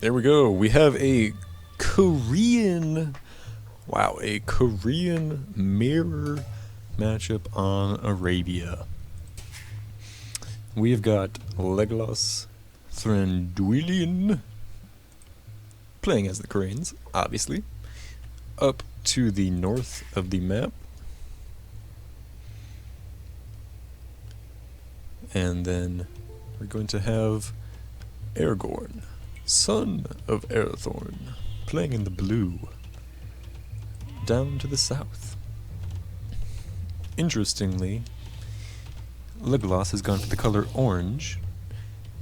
There we go. We have a Korean, wow, a Korean mirror matchup on Arabia. We have got Legolas Thranduilian playing as the Koreans, obviously, up to the north of the map. And then we're going to have Aragorn, son of Arathorn, playing in the blue, down to the south. Interestingly, Legolas has gone for the color orange,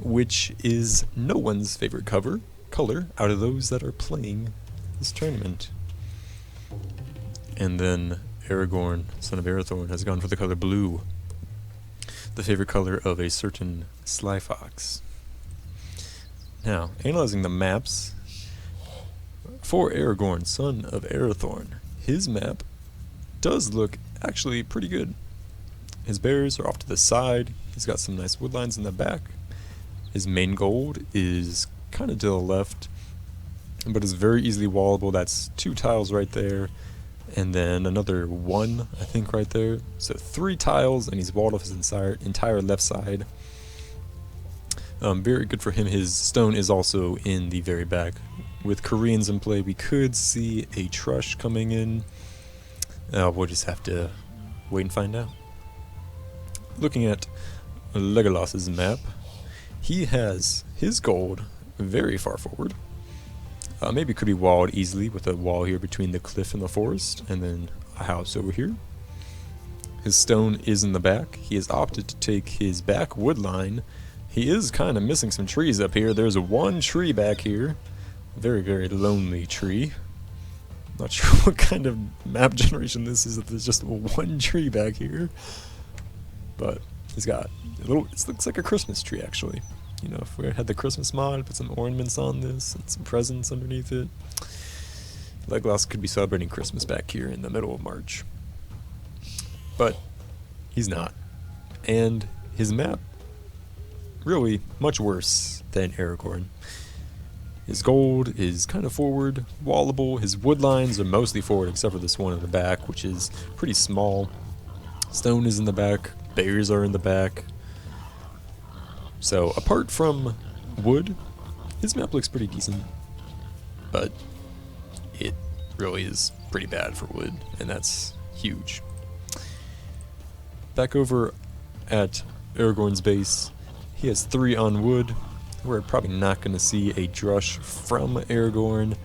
which is no one's favorite color out of those that are playing this tournament. And then Aragorn, son of Arathorn, has gone for the color blue, the favorite color of a certain sly fox. Now, analyzing the maps for Aragorn, son of Arathorn, his map does look actually pretty good. His bears are off to the side, he's got some nice woodlines in the back. His main gold is kind of to the left, but is very easily wallable. That's 2 tiles right there, and then another 1, I think, right there. So 3 tiles, and he's walled off his entire left side. Very good for him. His stone is also in the very back. With Koreans in play, we could see a Trush coming in. We'll just have to wait and find out. Looking at Legolas's map, he has his gold very far forward. Maybe could be walled easily with a wall here between the cliff and the forest, and then a house over here. His stone is in the back. He has opted to take his back wood line. He is kind of missing some trees up here. There's 1 tree back here. Very, very lonely tree. Not sure what kind of map generation this is if there's just 1 tree back here. But he's got a little, it looks like a Christmas tree actually. You know, if we had the Christmas mod, put some ornaments on this and some presents underneath it. Legolas could be celebrating Christmas back here in the middle of March. But he's not. And his map, really much worse than Aragorn. His gold is kind of forward, wallable. His wood lines are mostly forward except for this one in the back, which is pretty small. Stone is in the back, bears are in the back. So apart from wood, his map looks pretty decent, but it really is pretty bad for wood, and that's huge. Back over at Aragorn's base, he has 3 on wood. We're probably not going to see a Drush from Aragorn,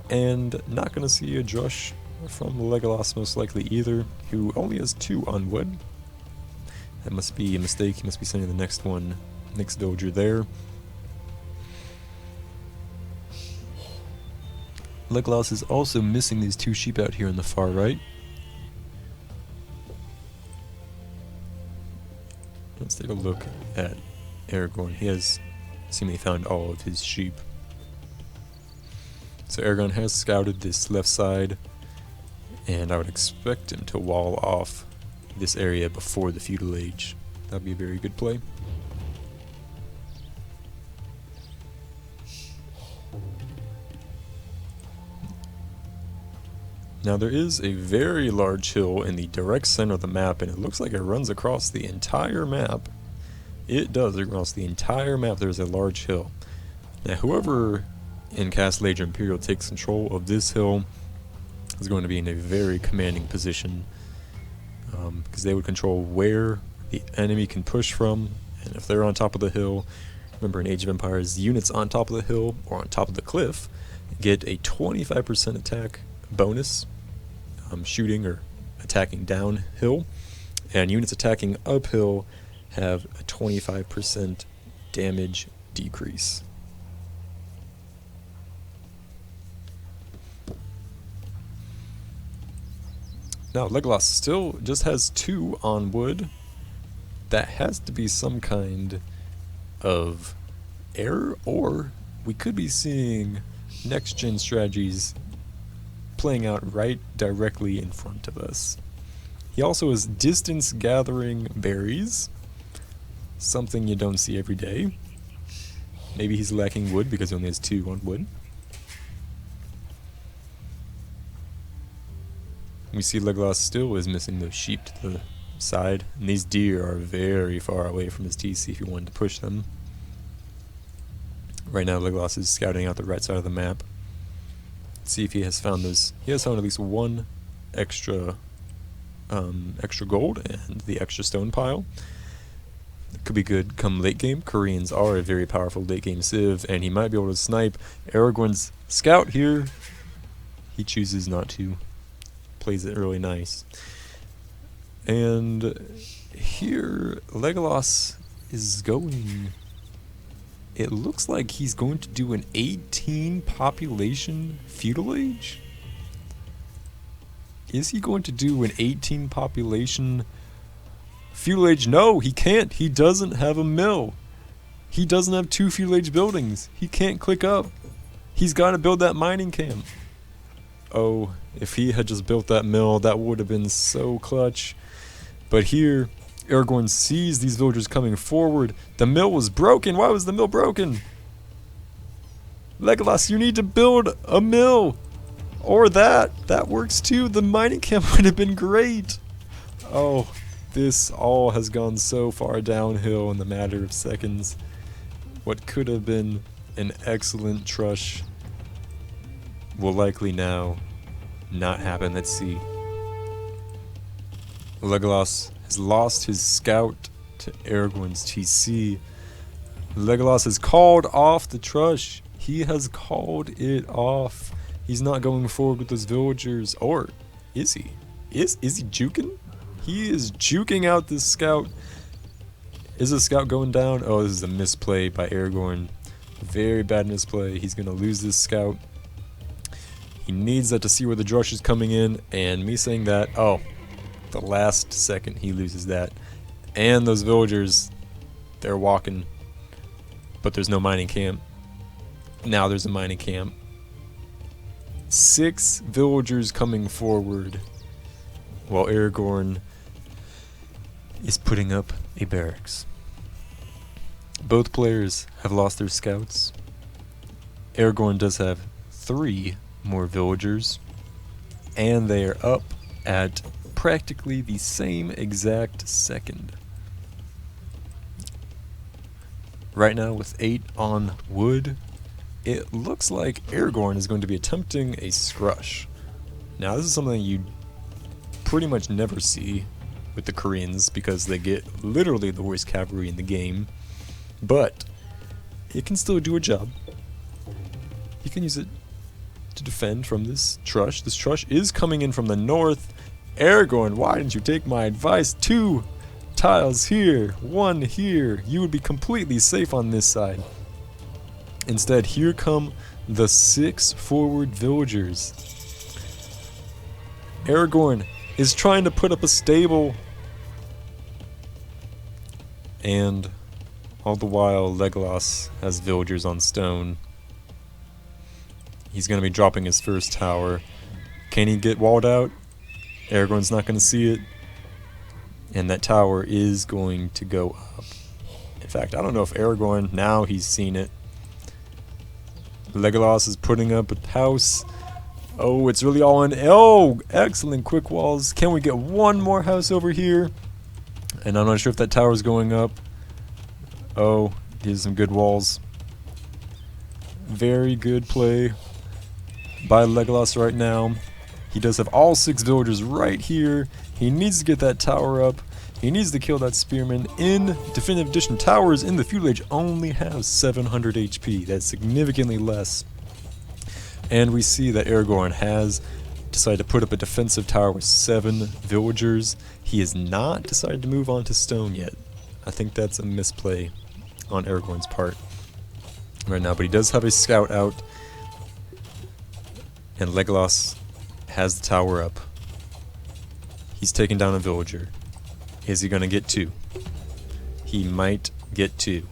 and not going to see a Drush from Legolas most likely either, who only has 2 on wood. That must be a mistake. He must be sending the next one, next villager there. Legolas is also missing these 2 sheep out here on the far right. Let's take a look at Aragorn. He has seemingly found all of his sheep. So Aragorn has scouted this left side, and I would expect him to wall off this area before the feudal age. That would be a very good play. Now there is a very large hill in the direct center of the map, and it looks like it runs across the entire map. It does across the entire map. There's a large hill. Now whoever in Castle Age Imperial takes control of this hill is going to be in a very commanding position, because they would control where the enemy can push from, and if they're on top of the hill, remember in Age of Empires, units on top of the hill or on top of the cliff get a 25% attack bonus, shooting or attacking downhill, and units attacking uphill have a 25% damage decrease. Now Legolas still just has 2 on wood. That has to be some kind of error, or we could be seeing next gen strategies playing out right directly in front of us. He also has distance gathering berries, something you don't see every day. Maybe he's lacking wood because he only has 2 on wood. We see Legolas still is missing those sheep to the side, and these deer are very far away from his TC if he wanted to push them. Right now Legolas is scouting out the right side of the map. See if he has found those. He has found at least 1 extra gold and the extra stone pile. It could be good come late game. Koreans are a very powerful late game civ, and he might be able to snipe Aragorn's scout here. He chooses not to. Plays it really nice. And here Legolas is going. It looks like he's going to do an 18 population feudal age. Is he going to do an 18 population feudal age? No, he can't. He doesn't have a mill. He doesn't have 2 feudal age buildings. He can't click up. He's got to build that mining camp. Oh, if he had just built that mill, that would have been so clutch. But here, Aragorn sees these villagers coming forward. The mill was broken. Why was the mill broken? Legolas, you need to build a mill. Or that. That works too. The mining camp would have been great. Oh, this all has gone so far downhill in the matter of seconds. What could have been an excellent trush will likely now not happen. Let's see. Legolas has lost his scout to Aragorn's TC. Legolas has called off the trush. He has called it off. He's not going forward with those villagers. Or is he? Is he juking? He is juking out this scout. Is the scout going down? Oh, this is a misplay by Aragorn. Very bad misplay. He's going to lose this scout. He needs that to see where the drush is coming in. And me saying that, oh, the last second he loses that. And those villagers, they're walking. But there's no mining camp. Now there's a mining camp. 6 villagers coming forward while Aragorn is putting up a barracks. Both players have lost their scouts. Aragorn does have 3 more villagers, and they are up at practically the same exact second. Right now with 8 on wood, it looks like Aragorn is going to be attempting a scrush. Now this is something you pretty much never see with the Koreans because they get literally the worst cavalry in the game, but it can still do a job. You can use it to defend from this trush. This trush is coming in from the north. Aragorn, why didn't you take my advice? 2 tiles here, 1 here. You would be completely safe on this side. Instead, here come the 6 forward villagers. Aragorn is trying to put up a stable. And all the while, Legolas has villagers on stone. He's going to be dropping his first tower. Can he get walled out? Aragorn's not going to see it. And that tower is going to go up. In fact, I don't know if Aragorn, now he's seen it. Legolas is putting up a house. Oh, it's really all in. Oh, excellent quick walls. Can we get 1 more house over here? And I'm not sure if that tower is going up. Oh, here's some good walls. Very good play by Legolas right now. He does have all 6 villagers right here. He needs to get that tower up. He needs to kill that spearman. In Definitive Edition, towers in the feudal age only have 700 HP. That's significantly less. And we see that Aragorn has decided to put up a defensive tower with 7 villagers. He has not decided to move on to stone yet. I think that's a misplay on Aragorn's part right now. But he does have a scout out. And Legolas has the tower up. He's taking down a villager. Is he going to get 2? He might get 2.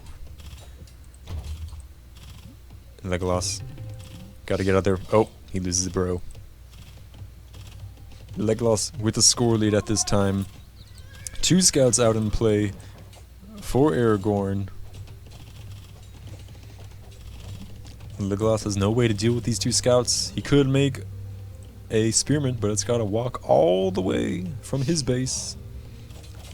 Legolas, got to get out there. Oh, he loses a bro. Legolas with a score lead at this time. 2 scouts out in play for Aragorn. Legolas has no way to deal with these two scouts. He could make a spearman, but it's got to walk all the way from his base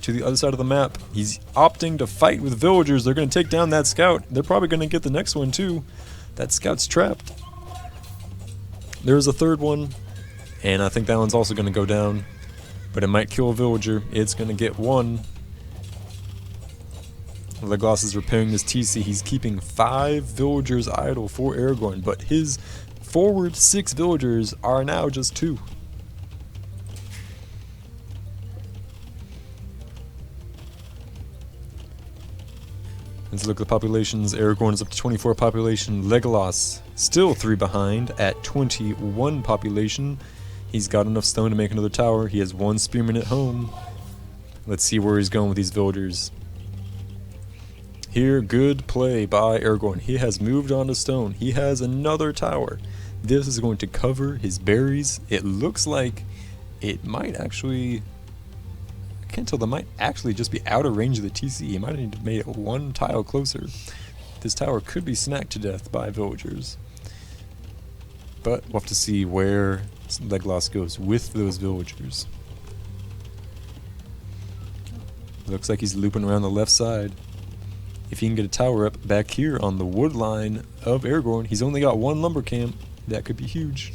to the other side of the map. He's opting to fight with villagers. They're going to take down that scout. They're probably going to get the next one too. That scout's trapped. There's a third one, and I think that one's also going to go down, but it might kill a villager. It's going to get one. Legolas is repairing this TC. He's keeping 5 villagers idle for Aragorn, but his forward 6 villagers are now just 2. Let's look at the populations. Aragorn is up to 24 population. Legolas still 3 behind at 21 population. He's got enough stone to make another tower. He has 1 spearman at home. Let's see where he's going with these villagers. Here, good play by Aragorn. He has moved on to stone. He has another tower. This is going to cover his berries. It looks like it might actually... I can't tell, that might actually just be out of range of the TC. He might have made it 1 tile closer. This tower could be smacked to death by villagers. But we'll have to see where Legolas goes with those villagers. Looks like he's looping around the left side. If he can get a tower up back here on the wood line of Aragorn, he's only got 1 lumber camp. That could be huge.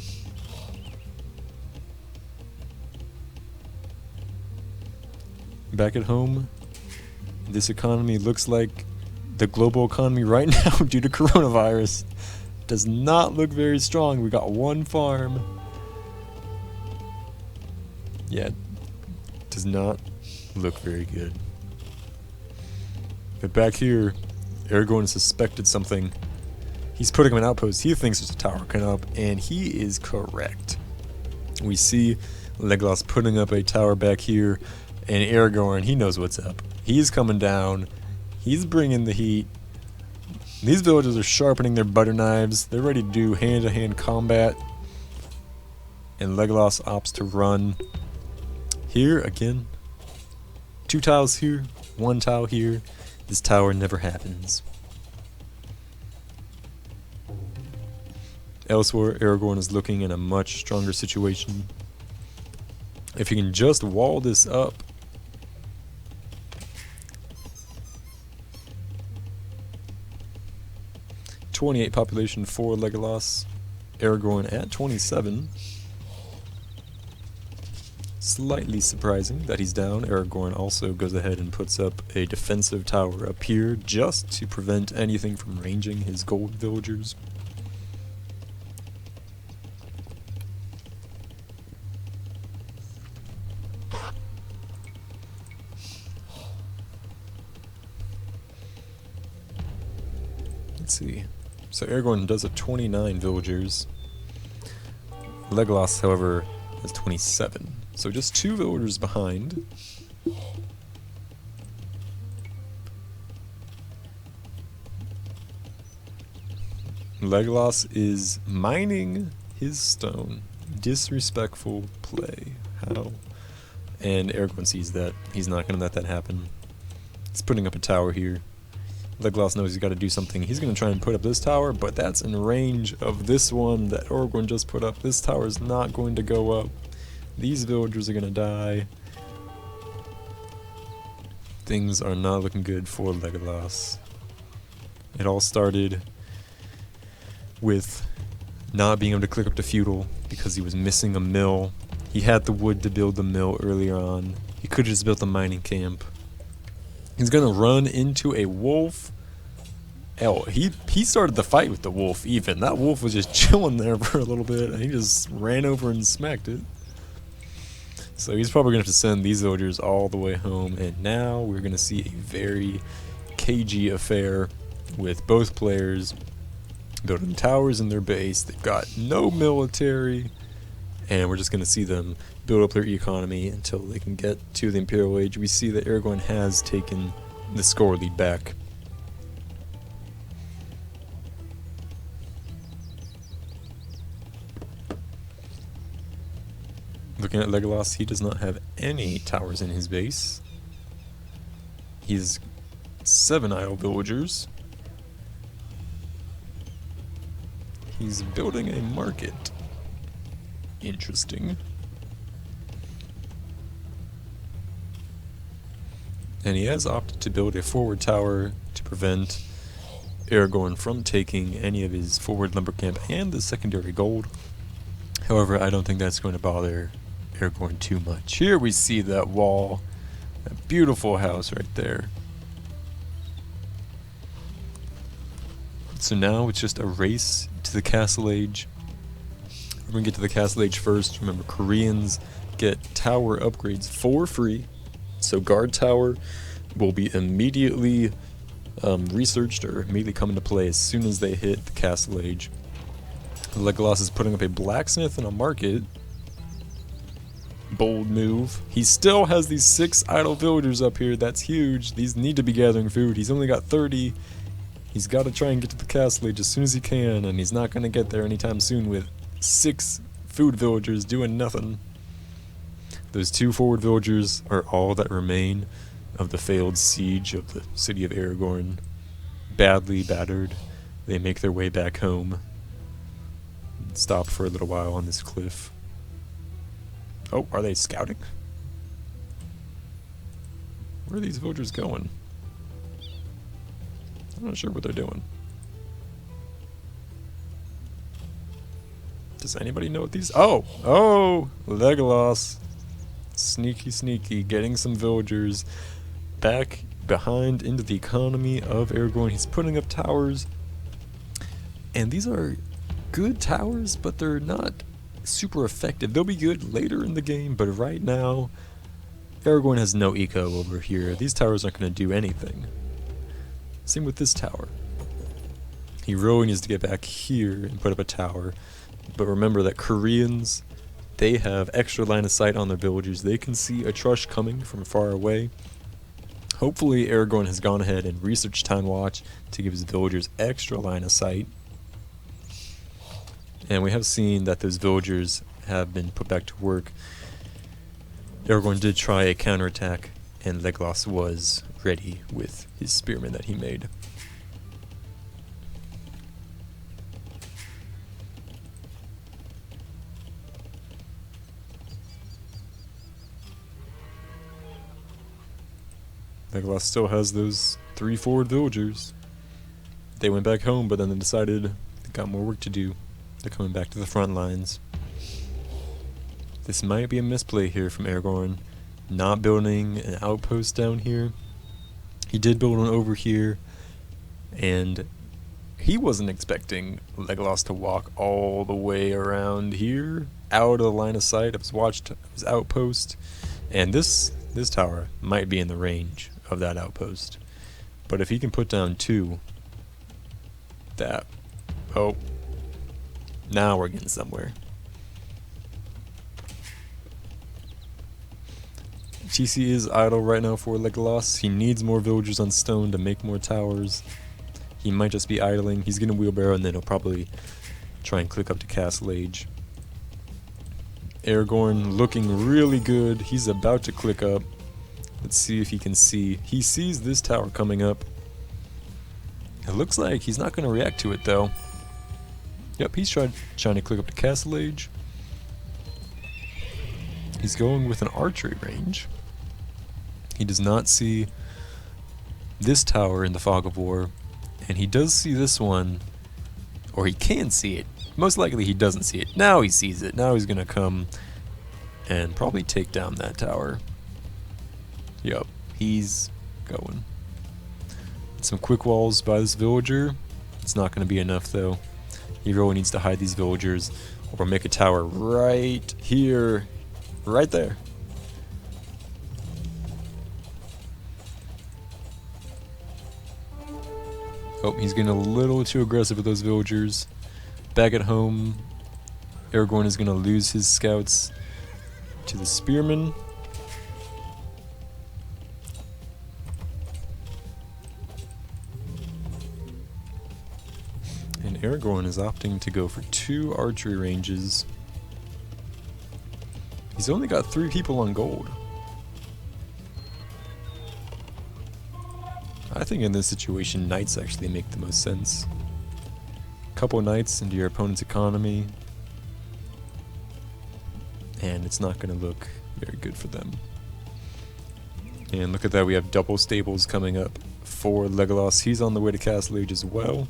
Back at home, this economy looks like the global economy right now due to coronavirus. Does not look very strong. We got 1 farm. Yeah, does not look very good. But back here, Aragorn suspected something. He's putting up an outpost. He thinks there's a tower coming up, and he is correct. We see Legolas putting up a tower back here, and Aragorn, he knows what's up. He's coming down. He's bringing the heat. These villagers are sharpening their butter knives. They're ready to do hand-to-hand combat. And Legolas opts to run. Here, again, 2 tiles here, 1 tile here. This tower never happens. Elsewhere, Aragorn is looking in a much stronger situation. If he can just wall this up, .28 population for Legolas. Aragorn at 27. Slightly surprising that he's down. Aragorn also goes ahead and puts up a defensive tower up here just to prevent anything from ranging his gold villagers. Let's see. So Aragorn does have 29 villagers. Legolas, however, has 27. So just 2 villagers behind. Legolas is mining his stone. Disrespectful play. How? And Aragorn sees that. He's not going to let that happen. He's putting up a tower here. Legolas knows he's got to do something. He's going to try and put up this tower, but that's in range of this one that Aragorn just put up. This tower is not going to go up. These villagers are going to die. Things are not looking good for Legolas. It all started with not being able to click up to feudal because he was missing a mill. He had the wood to build the mill earlier on. He could have just built a mining camp. He's going to run into a wolf. Oh, he started the fight with the wolf even. That wolf was just chilling there for a little bit, and he just ran over and smacked it. So he's probably going to have to send these villagers all the way home, and now we're going to see a very cagey affair with both players building towers in their base. They've got no military, and we're just going to see them build up their economy until they can get to the Imperial Age. We see that Aragorn has taken the score lead back. Looking at Legolas, he does not have any towers in his base. He's 7 idle villagers. He's building a market. Interesting. And he has opted to build a forward tower to prevent Aragorn from taking any of his forward lumber camp and the secondary gold. However, I don't think that's going to bother Aragorn too much. Here we see that wall. A beautiful house right there. So now it's just a race to the Castle Age. We're going to get to the Castle Age first. Remember, Koreans get tower upgrades for free. So Guard Tower will be immediately researched or immediately come into play as soon as they hit the Castle Age. Legolas is putting up a blacksmith and a market. Bold move. He still has these 6 idle villagers up here. That's huge. These need to be gathering food. He's only got 30. He's got to try and get to the Castle Age as soon as he can, and he's not going to get there anytime soon with 6 food villagers doing nothing. Those 2 forward villagers are all that remain of the failed siege of the city of Aragorn. Badly battered, they make their way back home. Stop for a little while on this cliff. Oh, are they scouting? Where are these villagers going? I'm not sure what they're doing. Does anybody know what these... Oh, Legolas. Sneaky, getting some villagers back behind into the economy of Aragorn. He's putting up towers, and these are good towers, but they're not super effective. They'll be good later in the game, but right now Aragorn has no eco over here. These towers aren't going to do anything. Same with this tower. He really needs to get back here and put up a tower, but remember that Koreans, they have extra line of sight on their villagers. They can see a trush coming from far away. Hopefully Aragorn has gone ahead and researched Time Watch to give his villagers extra line of sight. And we have seen that those villagers have been put back to work. Aragorn did try a counterattack, and Legolas was ready with his spearmen that he made. Legolas still has those 3 forward villagers. They went back home, but then they decided they got more work to do. They're coming back to the front lines. This might be a misplay here from Aragorn, not building an outpost down here. He did build one over here, and he wasn't expecting Legolas to walk all the way around here, out of the line of sight of his outpost. And this tower might be in the range of that outpost. But if he can put down 2, now we're getting somewhere. GC is idle right now for Legolas. He needs more villagers on stone to make more towers. He might just be idling. He's gonna wheelbarrow, and then he'll probably try and click up to Castle Age. Aragorn looking really good. He's about to click up. Let's see if he can see. He sees this tower coming up. It looks like he's not going to react to it, though. Yep, he's trying to click up to Castle Age. He's going with an archery range. He does not see this tower in the Fog of War, and he does see this one, or he can see it. Most likely he doesn't see it. Now he sees it. Now he's going to come and probably take down that tower. Yup, he's going. Some quick walls by this villager. It's not going to be enough, though. He really needs to hide these villagers, or make a tower right here. Right there. Oh, he's getting a little too aggressive with those villagers. Back at home, Aragorn is going to lose his scouts to the spearmen. And Aragorn is opting to go for 2 archery ranges. He's only got 3 people on gold. I think in this situation, knights actually make the most sense. couple knights into your opponent's economy, and it's not going to look very good for them. And look at that, we have double stables coming up for Legolas. He's on the way to Castle Age as well.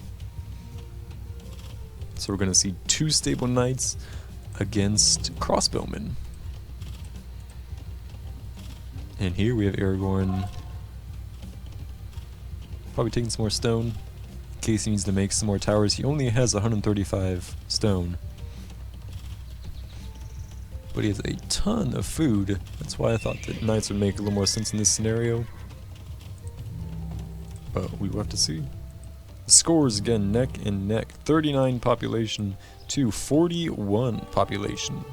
So we're going to see 2 stable knights against crossbowmen. And here we have Aragorn probably taking some more stone in case he needs to make some more towers. He only has 135 stone, but he has a ton of food. That's why I thought that knights would make a little more sense in this scenario. But we will have to see. The scores again, neck and neck. 39 population to 41 population.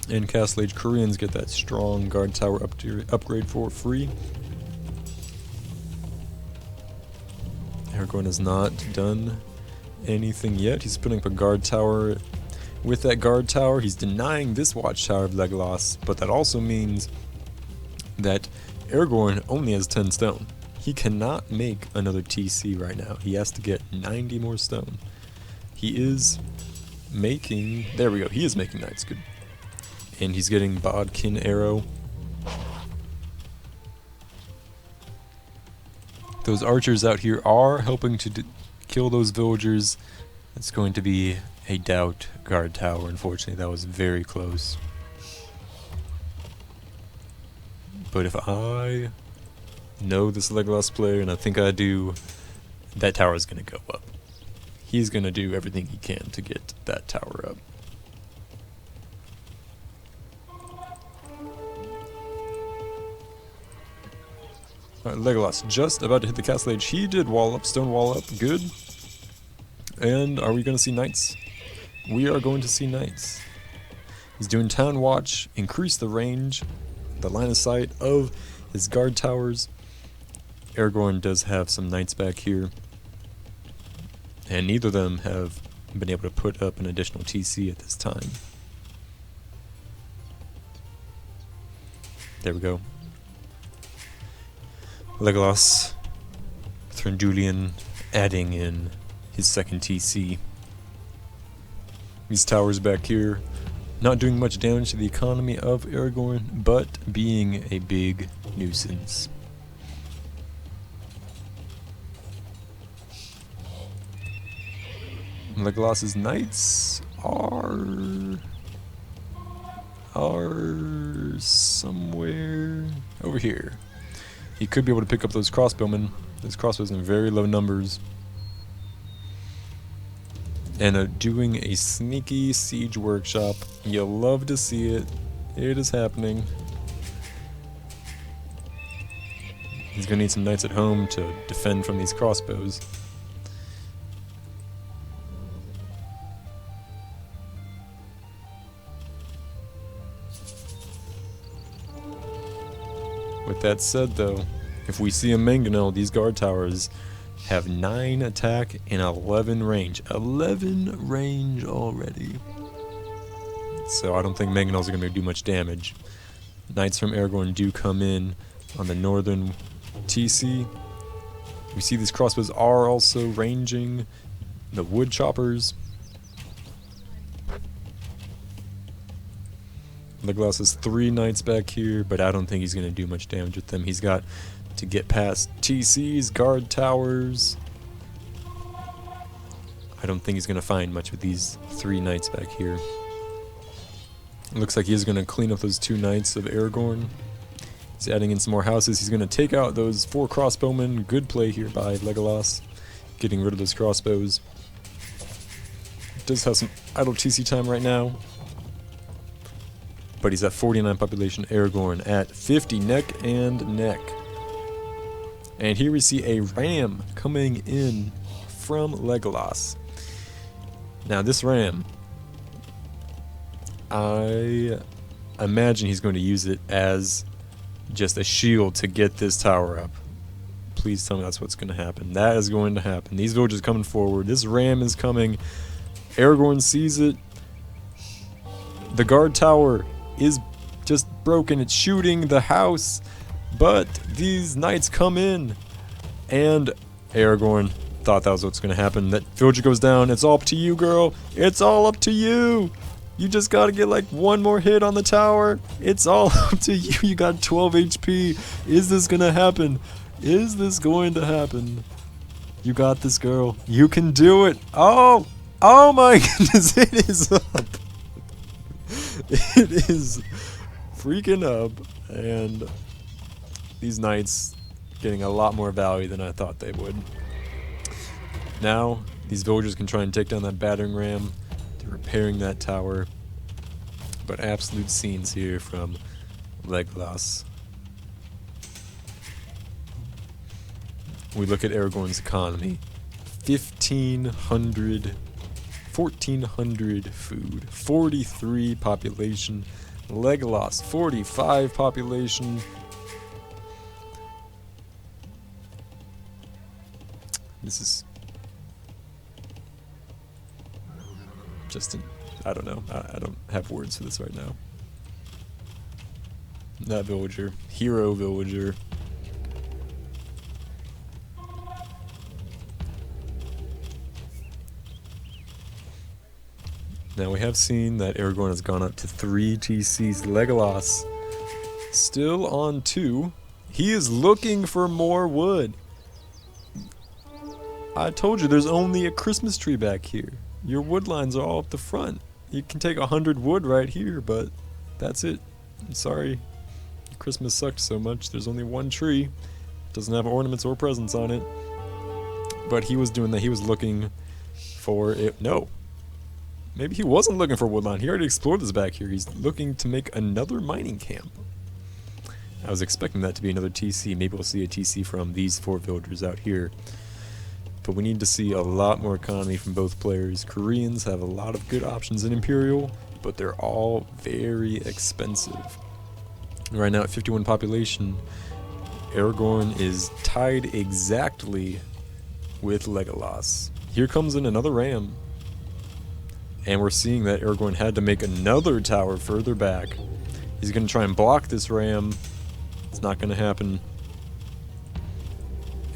In Castle Age, Koreans get that strong guard tower upgrade for free. Aragorn has not done anything yet. He's putting up a guard tower. With that guard tower, he's denying this watchtower of Legolas, but that also means that Aragorn only has 10 stone. He cannot make another TC right now. He has to get 90 more stone. He is making... There we go. He is making knights. Good. And he's getting Bodkin Arrow. Those archers out here are helping to kill those villagers. It's going to be a doubt guard tower. Unfortunately, that was very close. But if I know this Legolas player, and I think I do, that tower is going to go up. He's going to do everything he can to get that tower up. Alright, Legolas just about to hit the Castle Age. He did wall up, stone wall up, good. And are we going to see knights? We are going to see knights. He's doing town watch, increase the range, the line of sight of his guard towers. Aragorn does have some knights back here, and neither of them have been able to put up an additional TC at this time. There we go. Legolas, Thranduilian, adding in his second TC. These towers back here, not doing much damage to the economy of Aragorn, but being a big nuisance. Legolas's knights are somewhere over here. He could be able to pick up those crossbowmen. Those crossbows in very low numbers. And doing a sneaky siege workshop. You'll love to see it. It is happening. He's going to need some knights at home to defend from these crossbows. With that said, though, if we see a mangonel, these guard towers have 9 attack and 11 range. 11 range already. So I don't think mangonels are going to do much damage. Knights from Aragorn do come in on the northern TC. We see these crossbows are also ranging the wood choppers. Legolas has 3 knights back here, but I don't think he's going to do much damage with them. He's got to get past TCs, guard towers. I don't think he's going to find much with these 3 knights back here. It looks like he's going to clean up those 2 knights of Aragorn. He's adding in some more houses. He's going to take out those 4 crossbowmen. Good play here by Legolas, getting rid of those crossbows. Does have some idle TC time right now, but he's at 49 population. Aragorn at 50, neck and neck. And here we see a ram coming in from Legolas. Now this ram, I imagine he's going to use it as just a shield to get this tower up. Please tell me that's what's going to happen. That is going to happen. These villagers coming forward. This ram is coming. Aragorn sees it. The guard tower is just broken. It's shooting the house. But these knights come in. And Aragorn thought that was what's going to happen. That villager goes down. It's all up to you, girl. It's all up to you. You just got to get like one more hit on the tower. It's all up to you. You got 12 HP. Is this going to happen? Is this going to happen? You got this, girl. You can do it. Oh! Oh my goodness, it is up. It is freaking up. And these knights getting a lot more value than I thought they would. Now, these villagers can try and take down that battering ram. They're repairing that tower. But absolute scenes here from Legolas. We look at Aragorn's economy. 1,500, 1,400 food, 43 population. Legolas, 45 population. This is just I don't know. I don't have words for this right now. That villager. Hero villager. Now we have seen that Aragorn has gone up to 3 TCs. Legolas still on 2. He is looking for more wood. I told you there's only a Christmas tree back here. Your wood lines are all up the front. You can take 100 wood right here, but that's it. I'm sorry. Christmas sucked so much. There's only one tree. Doesn't have ornaments or presents on it. But he was doing that. He was looking for it. No. Maybe he wasn't looking for woodline. He already explored this back here. He's looking to make another mining camp. I was expecting that to be another TC. Maybe we'll see a TC from these 4 villagers out here. But we need to see a lot more economy from both players. Koreans have a lot of good options in Imperial, but they're all very expensive. Right now at 51 population, Aragorn is tied exactly with Legolas. Here comes in another ram. And we're seeing that Aragorn had to make another tower further back. He's going to try and block this ram. It's not going to happen.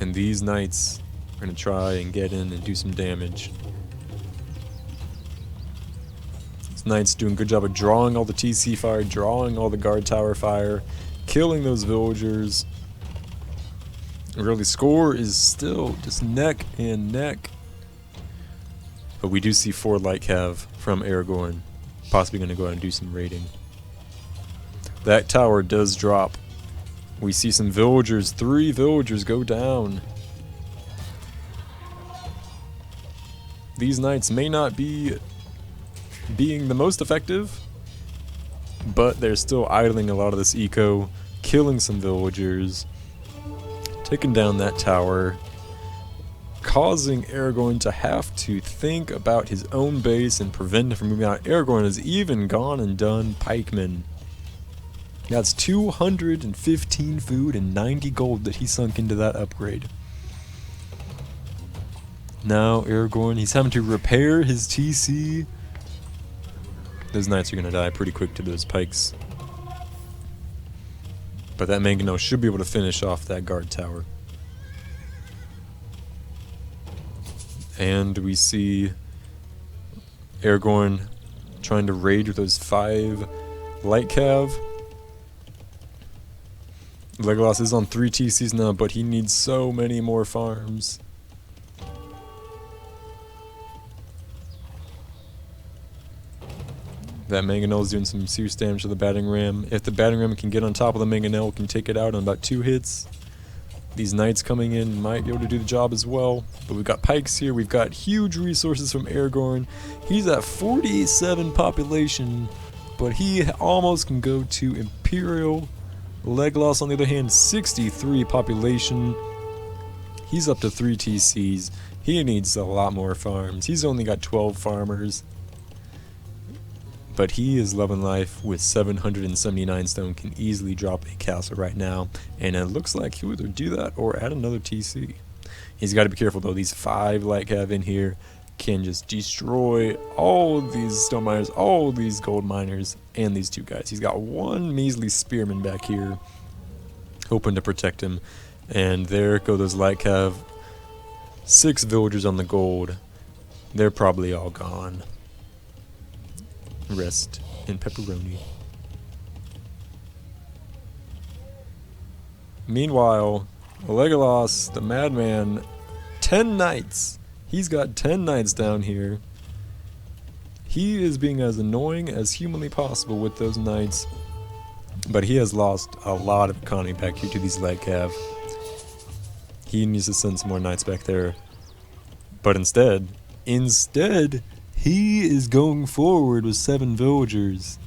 And these knights are going to try and get in and do some damage. These knights doing a good job of drawing all the TC fire, drawing all the guard tower fire, killing those villagers. Really, score is still just neck and neck. But we do see 4 light cav from Aragorn, possibly going to go out and do some raiding. That tower does drop. We see some villagers, 3 villagers go down. These knights may not be being the most effective, but they're still idling a lot of this eco, killing some villagers, taking down that tower, causing Aragorn to have to think about his own base and prevent him from moving out. Aragorn has even gone and done pikemen. That's 215 food and 90 gold that he sunk into that upgrade. Now Aragorn, he's having to repair his TC. Those knights are going to die pretty quick to those pikes. But that Mangonel should be able to finish off that guard tower. And we see Aragorn trying to raid with those 5 light cav. Legolas is on 3 TCs now, but he needs so many more farms. That Mangonel is doing some serious damage to the battering ram. If the battering ram can get on top of the Mangonel, can take it out in about 2 hits. These knights coming in might be able to do the job as well. But we've got pikes here. We've got huge resources from Aragorn. He's at 47 population, but he almost can go to Imperial. Legolas, on the other hand, 63 population. He's up to 3 TCs. He needs a lot more farms. He's only got 12 farmers. But he is loving life with 779 stone, can easily drop a castle right now. And it looks like he'll either do that or add another TC. He's got to be careful though. These 5 light cav in here can just destroy all these stone miners, all these gold miners, and these two guys. He's got one measly spearman back here, hoping to protect him. And there go those light cav. 6 villagers on the gold. They're probably all gone. Rest in pepperoni. Meanwhile, Legolas, the madman, 10 knights. He's got 10 knights down here. He is being as annoying as humanly possible with those knights. But he has lost a lot of economy back here to these light cav. He needs to send some more knights back there. But instead, he is going forward with 7 villagers.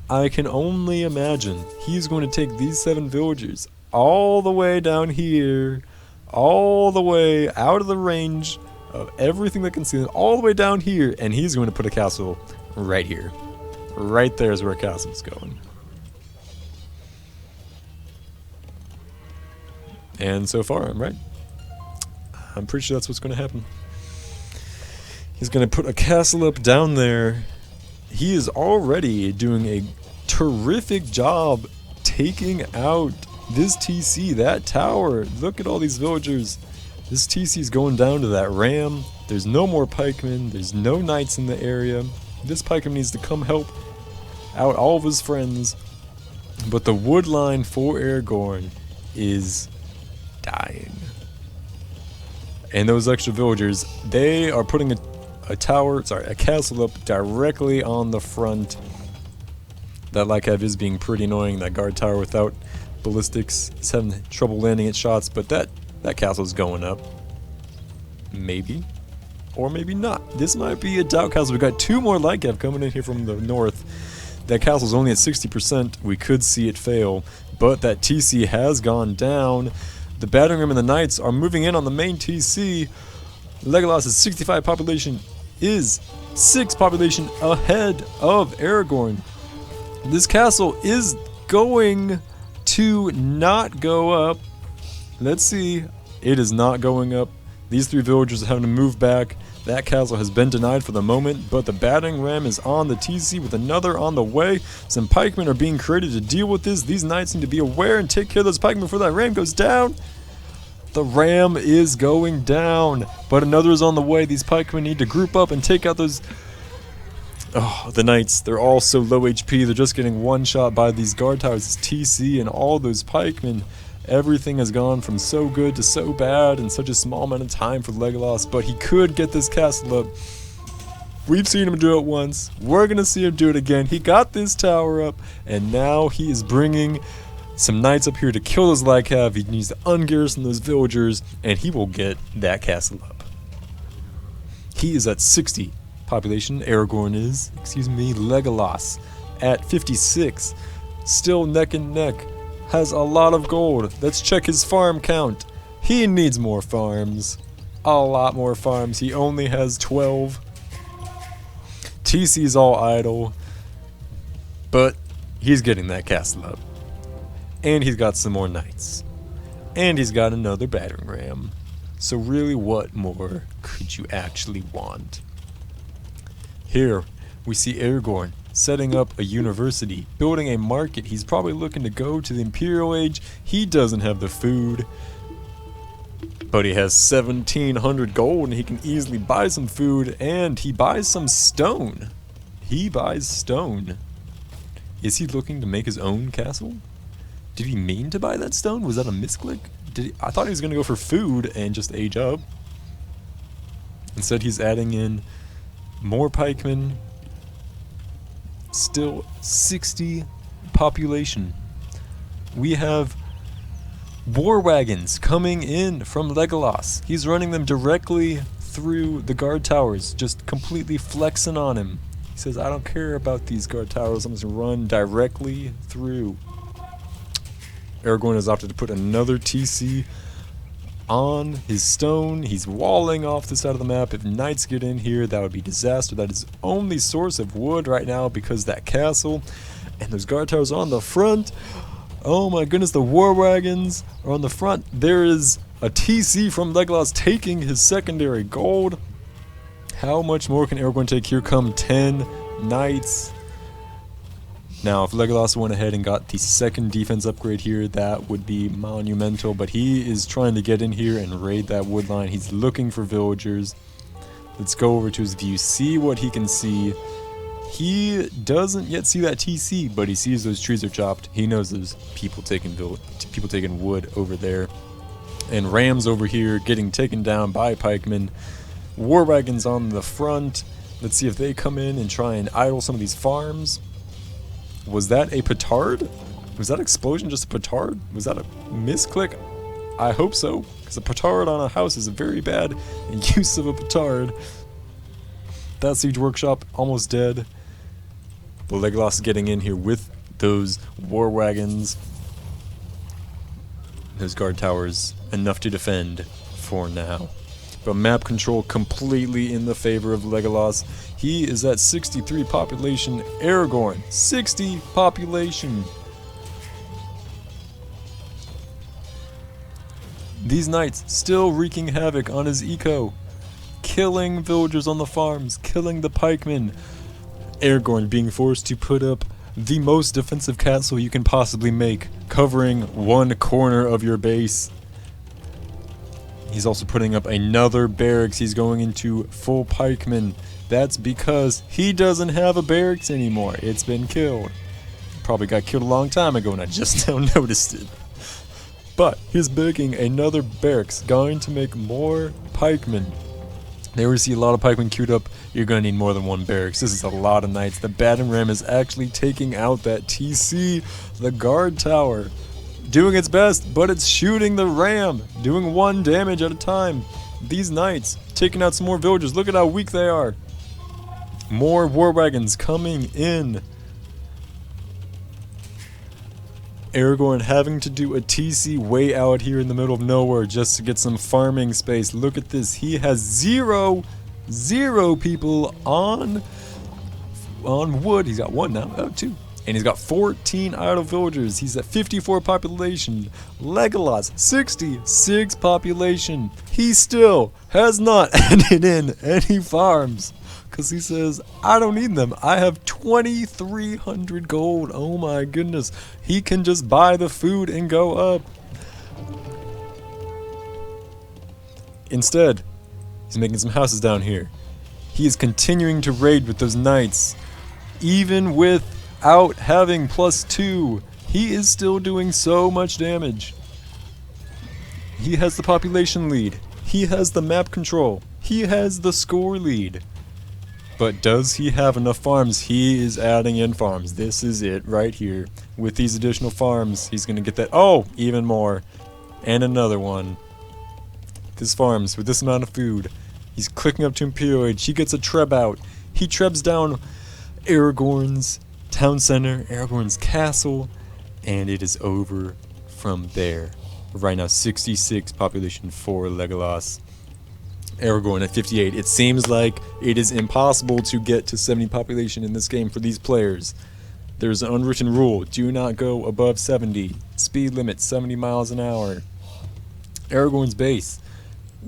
I can only imagine he's going to take these 7 villagers all the way down here, all the way out of the range of everything that can see them, all the way down here, and he's going to put a castle right here. Right there is where a castle is going. And so far, I'm right. I'm pretty sure that's what's going to happen. He's going to put a castle up down there. He is already doing a terrific job taking out this TC, that tower. Look at all these villagers. This TC is going down to that ram. There's no more pikemen. There's no knights in the area. This pikeman needs to come help out all of his friends. But the wood line for Aragorn is dying. And those extra villagers, they are putting a castle up directly on the front. That Lycav is being pretty annoying. That guard tower without ballistics is having trouble landing its shots, but that castle is going up. Maybe. Or maybe not. This might be a doubt castle. We've got 2 more Lycav coming in here from the north. That castle's only at 60%. We could see it fail. But that TC has gone down. The battering ram and the knights are moving in on the main TC. Legolas' 65 population is 6 population ahead of Aragorn. This castle is going to not go up. Let's see. It is not going up. These 3 villagers are having to move back. That castle has been denied for the moment, but the battering ram is on the TC with another on the way. Some pikemen are being created to deal with this. These knights need to be aware and take care of those pikemen before that ram goes down. The ram is going down, but another is on the way. These pikemen need to group up and take out those... Oh, the knights, they're all so low HP. They're just getting one shot by these guard towers. It's TC and all those pikemen. Everything has gone from so good to so bad in such a small amount of time for Legolas, but he could get this castle up. We've seen him do it once. We're going to see him do it again. He got this tower up, and now he is bringing some knights up here to kill those Lycav. He needs to ungarrison those villagers, and he will get that castle up. He is at 60 population. Aragorn is, Legolas at 56. Still neck and neck. Has a lot of gold. Let's check his farm count. He needs more farms. A lot more farms. He only has 12. TC's all idle. But he's getting that castle up. And he's got some more knights. And he's got another battering ram. So really, what more could you actually want? Here, we see Aragorn setting up a university, building a market. He's probably looking to go to the Imperial Age. He doesn't have the food, but he has 1,700 gold, and he can easily buy some food, and he buys some stone. He buys stone. Is he looking to make his own castle? Did he mean to buy that stone? Was that a misclick? I thought he was going to go for food and just age up. Instead, he's adding in more pikemen. Still 60 population. We have war wagons coming in from Legolas. He's running them directly through the guard towers, just completely flexing on him. He says, I don't care about these guard towers, I'm just going to run directly through. Aragorn has opted to put another TC on his stone. He's walling off the side of the map. If knights get in here, that would be disaster. That is only source of wood right now because that castle and those guard towers on the front. Oh my goodness, the war wagons are on the front. There is A TC from Legolas taking his secondary gold. How much more can Aragorn take? Here come 10 knights. Now, if Legolas went ahead and got the second defense upgrade here, that would be monumental. But he is trying to get in here and raid that wood line. He's looking for villagers. Let's go over to his view, see what he can see. He doesn't yet see that TC, but he sees those trees are chopped. He knows there's people taking wood over there. And Rams over here getting taken down by pikemen. War wagons on the front. Let's see if they come in and try and idle some of these farms. Was that a petard? Was that explosion just a petard? Was that a misclick? I hope so, because a petard on a house is a very bad use of a petard. That siege workshop almost dead. But Legolas is getting in here with those war wagons. Those guard towers, enough to defend for now. But map control completely in the favor of Legolas. He is at 63 population. Aragorn, 60 population. These knights still wreaking havoc on his eco. Killing villagers on the farms, killing the pikemen. Aragorn being forced to put up the most defensive castle you can possibly make, covering one corner of your base. He's also putting up another barracks. He's going into full pikemen. That's because he doesn't have a barracks anymore. It's been killed. Probably got killed a long time ago and I just now noticed it. But he's making another barracks, going to make more pikemen. There we see a lot of pikemen queued up. You're going to need more than one barracks. This is a lot of knights. The Battering Ram is actually taking out that TC, the guard tower. Doing its best, but it's shooting the ram. Doing 1 damage at a time. These knights taking out some more villagers. Look at how weak they are. More war wagons coming in. Aragorn having to do a TC way out here in the middle of nowhere just to get some farming space. Look at this. He has zero people on wood. He's got 1 now. Oh, 2. And he's got 14 idle villagers. He's at 54 population. Legolas, 66 population. He still has not added in any farms. Because he says, I don't need them. I have 2,300 gold. Oh my goodness. He can just buy the food and go up. Instead, he's making some houses down here. He is continuing to raid with those knights. Even without having +2, he is still doing so much damage. He has the population lead. He has the map control. He has the score lead. But does he have enough farms? He is adding in farms. This is it right here. With these additional farms, he's going to get that. Oh, even more. And another one. This farms with this amount of food. He's clicking up to Imperial Age. He gets a treb out. He trebs down Aragorn's town center, Aragorn's castle, and it is over from there. Right now, 66 population for Legolas. Aragorn at 58. It seems like it is impossible to get to 70 population in this game for these players. There's an unwritten rule. Do not go above 70. Speed limit 70 miles an hour. Aragorn's base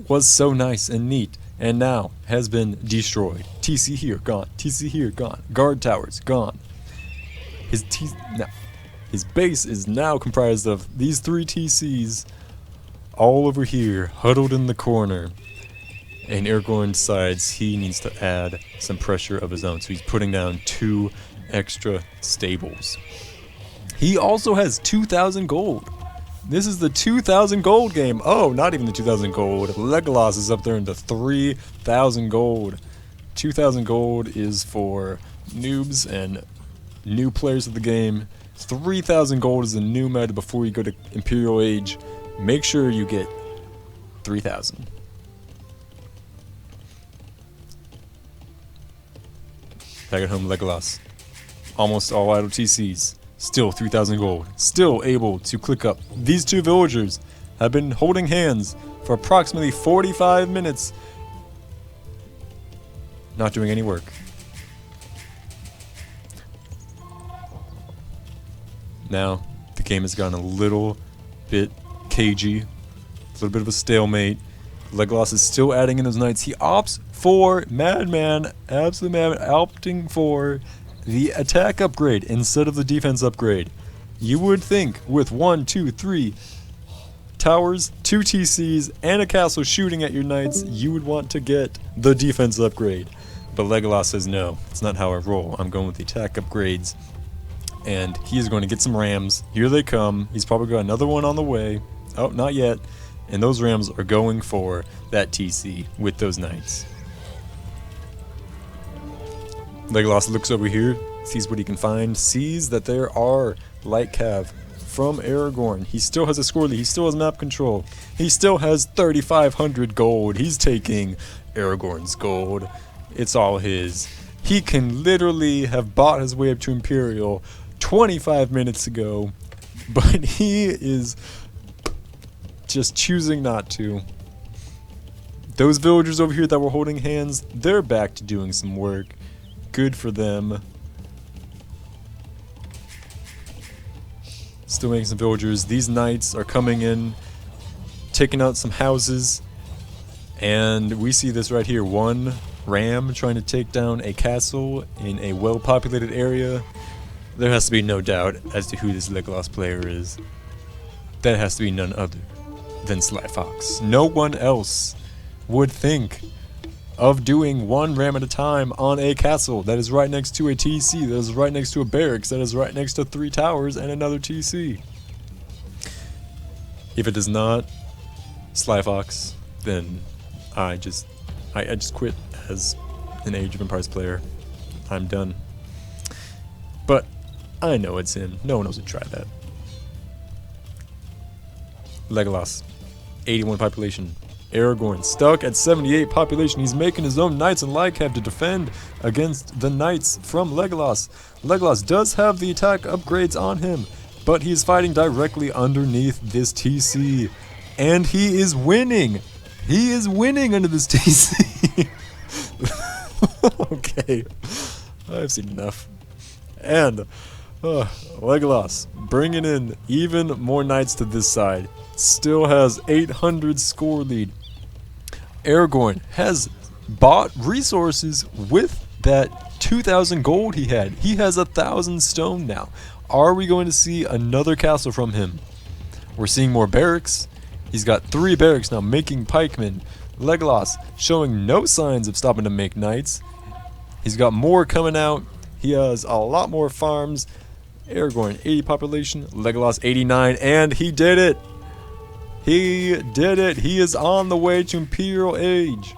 was so nice and neat and now has been destroyed. TC here, gone. TC here, gone. Guard towers, gone. His base is now comprised of these 3 TCs all over here, huddled in the corner. And Aragorn decides he needs to add some pressure of his own, so he's putting down 2 extra stables. He also has 2,000 gold. This is the 2,000 gold game. Oh, not even the 2,000 gold. Legolas is up there into 3,000 gold. 2,000 gold is for noobs and new players of the game. 3,000 gold is the new meta before you go to Imperial Age. Make sure you get 3,000. Back at home, Legolas. Almost all idle TCs. Still 3,000 gold. Still able to click up. These 2 villagers have been holding hands for approximately 45 minutes. Not doing any work. Now, the game has gone a little bit cagey. little bit of a stalemate. Legolas is still adding in those knights. He opts for Madman, absolute Madman, opting for the attack upgrade instead of the defense upgrade. You would think with 1, 2, 3 towers, 2 TCs, and a castle shooting at your knights, you would want to get the defense upgrade. But Legolas says no, it's not how I roll. I'm going with the attack upgrades. And he is going to get some rams. Here they come. He's probably got another one on the way. Oh, not yet. And those rams are going for that TC with those knights. Legolas looks over here, sees what he can find, sees that there are light cav from Aragorn. He still has a score lead, he still has map control, he still has 3,500 gold. He's taking Aragorn's gold. It's all his. He can literally have bought his way up to Imperial 25 minutes ago, but he is just choosing not to. Those villagers over here that were holding hands, they're back to doing some work. Good for them. Still making some villagers. These knights are coming in, taking out some houses, and we see this right here. One ram trying to take down a castle in a well-populated area. There has to be no doubt as to who this Legolas player is. That has to be none other than Sly Fox. No one else would think of doing one ram at a time on a castle that is right next to a TC, that is right next to a barracks, that is right next to 3 towers and another TC. If it is not Sly Fox, then I just quit as an Age of Empires player. I'm done. But I know it's him. No one else would try that. Legolas, 81 population. Aragorn, stuck at 78 population. He's making his own knights and Lycav to defend against the knights from Legolas. Legolas does have the attack upgrades on him, but he's fighting directly underneath this TC. And he is winning. He is winning under this TC. Okay. I've seen enough. And Legolas bringing in even more knights to this side. Still has 800 score lead. Aragorn has bought resources with that 2,000 gold he had. He has 1,000 stone now. Are we going to see another castle from him? We're seeing more barracks. He's got 3 barracks now making pikemen. Legolas showing no signs of stopping to make knights. He's got more coming out. He has a lot more farms. Aragorn 80 population, Legolas 89, and he did it. He did it. He is on the way to Imperial Age.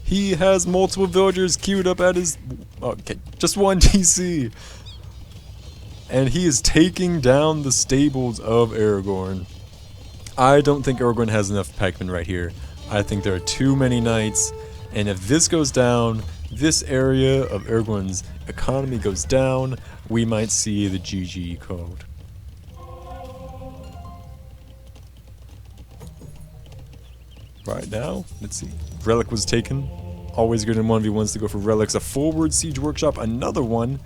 He has multiple villagers queued up at his... Okay, just one TC. And he is taking down the stables of Aragorn. I don't think Aragorn has enough pikemen right here. I think there are too many knights. And if this goes down, this area of Aragorn's economy goes down, we might see the GG called. Right now, let's see. Relic was taken. Always good in 1v1s to go for relics. A forward siege workshop, another one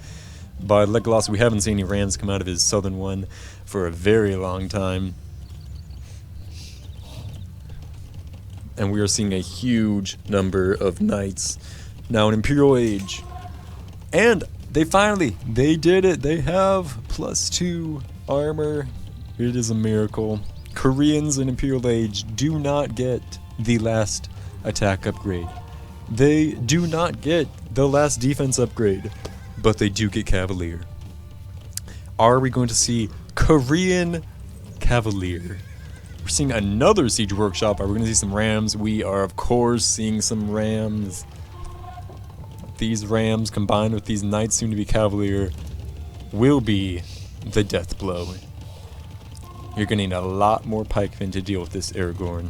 by Legolas. We haven't seen any rams come out of his southern one for a very long time. And we are seeing a huge number of knights now in Imperial Age. And they did it. They have +2 armor. It is a miracle. Koreans in Imperial Age do not get the last attack upgrade. They do not get the last defense upgrade, but they do get Cavalier. Are we going to see Korean Cavalier? We're seeing another siege workshop. Are we going to see some rams? We are, of course, seeing some rams. These rams combined with these knights soon to be Cavalier will be the death blow. You're going to need a lot more pikemen to deal with this Aragorn.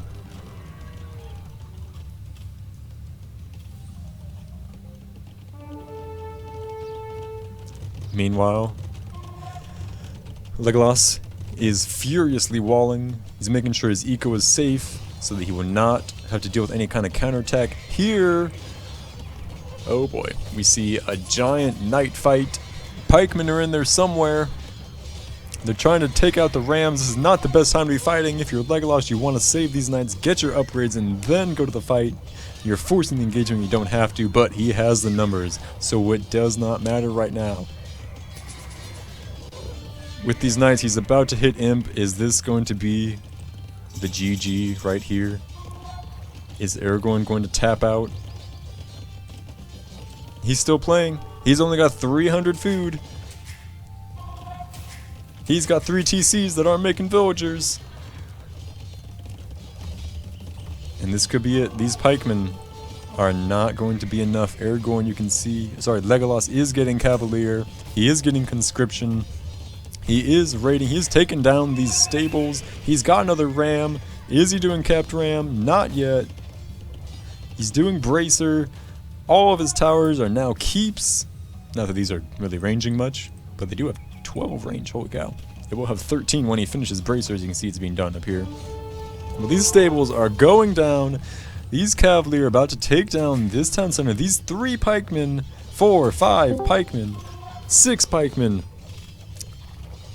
Meanwhile, Legolas is furiously walling. He's making sure his eco is safe so that he will not have to deal with any kind of counterattack. Here, oh boy, we see a giant knight fight. Pikemen are in there somewhere. They're trying to take out the Rams. This is not the best time to be fighting. If you're Legolas, you want to save these knights, get your upgrades, and then go to the fight. You're forcing the engagement, you don't have to, but he has the numbers, so it does not matter right now. With these knights, he's about to hit Imp. Is this going to be the GG right here? Is Aragorn going to tap out? He's still playing. He's only got 300 food. He's got 3 TCs that aren't making villagers. And this could be it. These pikemen are not going to be enough. Aragorn, you can see... Sorry, Legolas is getting Cavalier. He is getting Conscription. He is raiding. He's taken down these stables. He's got another ram. Is he doing capped ram? Not yet. He's doing bracer. All of his towers are now keeps. Not that these are really ranging much, but they do have 12 range. Holy cow. They will have 13 when he finishes bracer. As you can see, it's being done up here. Well, these stables are going down. These cavalry are about to take down this town center. These 3 pikemen, 4, 5 pikemen, 6 pikemen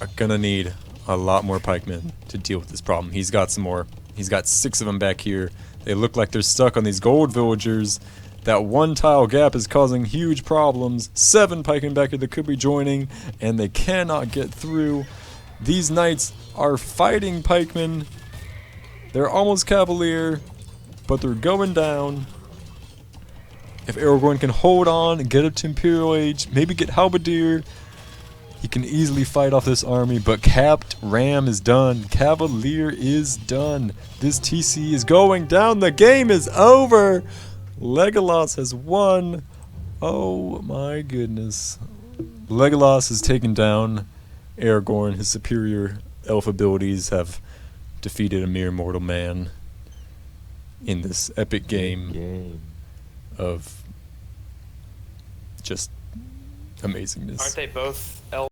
are gonna need a lot more pikemen to deal with this problem. He's got some more. He's got 6 of them back here. They look like they're stuck on these gold villagers. That 1 tile gap is causing huge problems. 7 pikemen back here that could be joining, and they cannot get through. These knights are fighting pikemen. They're almost cavalier, but they're going down. If Aragorn can hold on and get up to Imperial Age, maybe get Halberdier, he can easily fight off this army, but capped ram is done. Cavalier is done. This TC is going down. The game is over. Legolas has won. Oh my goodness. Legolas has taken down Aragorn. His superior elf abilities have defeated a mere mortal man in this epic game of just amazingness. Aren't they both elf?